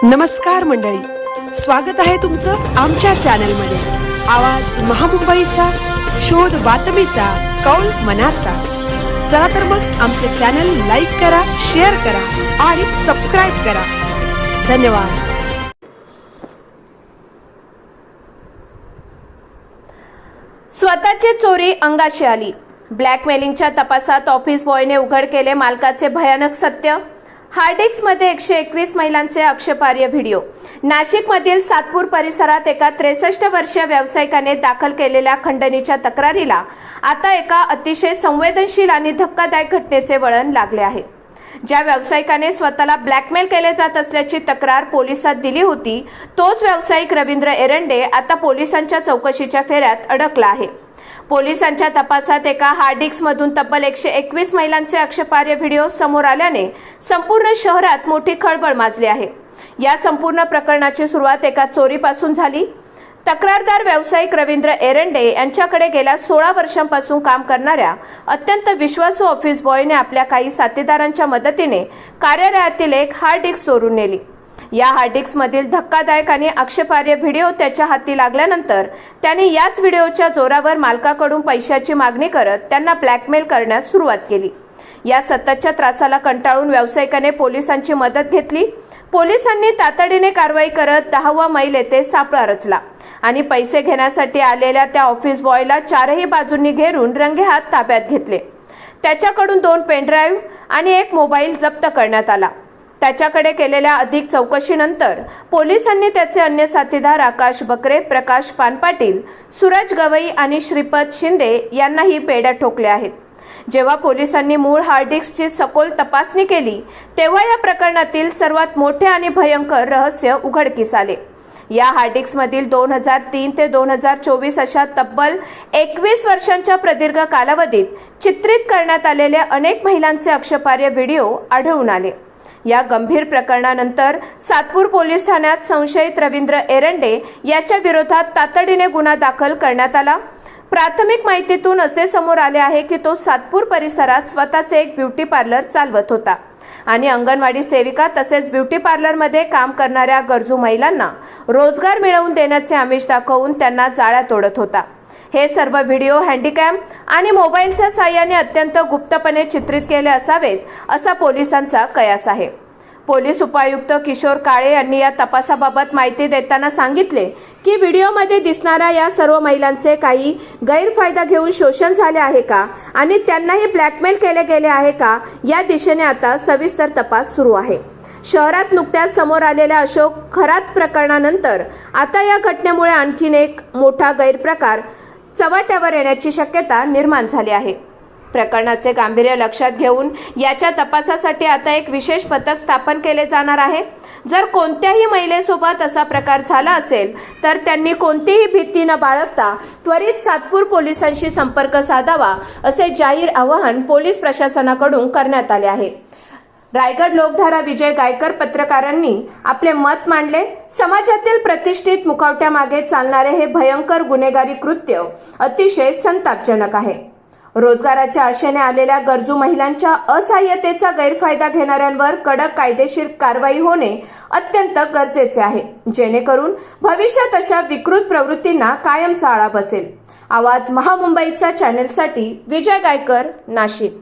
नमस्कार मंडळी, स्वागत आहे तुमचं आमच्या चॅनलमध्ये। आवाज महामुंबईचा, शोध बातमीचा, कौल मनाचा। चला तर मग आमचे चॅनल लाईक करा, शेअर करा आणि सबस्क्राइब करा। धन्यवाद। स्वतःची चोरी अंगाशी आली। ब्लॅकमेलिंगच्या तपासात ऑफिस बॉयने उघड केले मालकाचे भयानक सत्य। हार्ड डिस्कमध्ये 121 महिलांचे आक्षेपार्ह व्हिडिओ। नाशिकमधील सातपूर परिसरात एका 63 वर्षीय व्यावसायिकाने दाखल केलेल्या खंडणीच्या तक्रारीला आता एका अतिशय संवेदनशील आणि धक्कादायक घटनेचे वळण लागले आहे। ज्या व्यावसायिकाने स्वतःला ब्लॅकमेल केले जात असल्याची तक्रार पोलिसात दिली होती, तोच व्यावसायिक रवींद्र एरंडे आता पोलिसांच्या चौकशीच्या फेऱ्यात अडकला आहे। पोलिसांच्या तपासात एका हार्ड डिस्कमधून तब्बल 121 महिलांचे आक्षेपार्ह व्हिडिओ समोर आल्याने संपूर्ण शहरात मोठी खळबळ माजली आहे। या संपूर्ण प्रकरणाची सुरुवात एका चोरीपासून झाली। तक्रारदार व्यावसायिक रवींद्र एरंडे यांच्याकडे गेल्या 16 वर्षांपासून काम करणाऱ्या अत्यंत विश्वासू ऑफिस बॉयने आपल्या काही साथीदारांच्या मदतीने कार्यालयातील एक हार्ड डिस्क चोरून नेली। या हार्ड डिस्कमधील धक्कादायक आणि आक्षेपार्ह व्हिडिओ त्याच्या हाती लागल्यानंतर त्याने याच व्हिडिओच्या जोरावर मालकाकडून पैशाची मागणी करत त्यांना ब्लॅकमेल करण्यास सुरुवात केली। या सततच्या त्रासाला कंटाळून व्यावसायिकाने पोलिसांची मदत घेतली। पोलिसांनी तातडीने कारवाई करत 10वा मैल येथे सापळा रचला आणि पैसे घेण्यासाठी आलेल्या त्या ऑफिस बॉयला चारही बाजूंनी घेरून रंगेहात ताब्यात घेतले। त्याच्याकडून 2 पेनड्राईव्ह आणि 1 मोबाईल जप्त करण्यात आला। त्याच्याकडे केलेल्या अधिक चौकशीनंतर पोलिसांनी त्याचे अन्य साथीदार आकाश बकरे, प्रकाश पानपाटील, सूरज गवई आणि श्रीपद शिंदे यांनाही बेड्या ठोकल्या आहेत। जेव्हा पोलिसांनी मूळ हार्ड डिस्कची सखोल तपासणी केली, तेव्हा या प्रकरणातील सर्वात मोठे आणि भयंकर रहस्य उघडकीस आले। या हार्ड डिस्कमधील 2003 ते 2024 अशा तब्बल 21 वर्षांच्या प्रदीर्घ कालावधीत चित्रित करण्यात आलेले अनेक महिलांचे आक्षेपार्ह व्हिडिओ आढळून आले। या गंभीर प्रकरणानंतर सातपूर पोलीस ठाण्यात संशयित रवींद्र एरंडे याच्या विरोधात तातडीने गुन्हा दाखल करण्यात आला। प्राथमिक माहितीतून असे समोर आले आहे की तो सातपूर परिसरात स्वतःचे एक ब्युटी पार्लर चालवत होता आणि अंगणवाडी सेविका तसेच ब्युटी पार्लरमध्ये काम करणाऱ्या गरजू महिलांना रोजगार मिळवून देण्याचे आमिष दाखवून त्यांना जाळ्यात ओढत होता। हे सर्व व्हिडिओ हँडीकॅम आणि मोबाईलच्या साहाय्याने अत्यंत गुप्तपणे चित्रित केले असावेत असा पोलिसांचा कयास आहे। पोलीस उपायुक्त किशोर काळे यांनी या तपासाबाबत माहिती देताना सांगितले की व्हिडिओमध्ये दिसणाऱ्या या सर्व महिलांचे काही गैरफायदा घेऊन शोषण झाले आहे का आणि त्यांनाही ब्लॅकमेल केले गेले आहे का, या दिशेने आता सविस्तर तपास सुरू आहे। शहरात नुकत्याच समोर आलेल्या अशोक खरात प्रकरणानंतर आता या घटनेमुळे आणखीन एक मोठा गैरप्रकार चव्हाट्यावर येण्याची शक्यता निर्माण झाली आहे। प्रकरणाचे गांभीर्य लक्षात घेऊन याच्या तपासासाठी आता एक विशेष पथक स्थापन केले जाणार आहे। जर कोणत्याही महिलेसोबत असा प्रकार झाला असेल तर त्यांनी कोणतीही भीती न बाळगता त्वरित सातपूर पोलिसांशी संपर्क साधावा असे जाहीर आवाहन पोलीस प्रशासनाकडून करण्यात आले आहे। रायगड लोकधारा विजय गायकर पत्रकारांनी आपले मत मांडले। समाजातील प्रतिष्ठित मुखवट्यामागे चालणारे हे भयंकर गुन्हेगारी कृत्य अतिशय संतापजनक आहे। रोजगाराच्या आशेने आलेल्या गरजू महिलांच्या असहाय्यतेचा गैरफायदा घेणाऱ्यांवर कडक कायदेशीर कारवाई होणे अत्यंत गरजेचे आहे, जेणेकरून भविष्यात अशा विकृत प्रवृत्तींना कायमचा आळा बसेल। आवाज महामुंबईचा चॅनलसाठी विजय गायकर, नाशिक।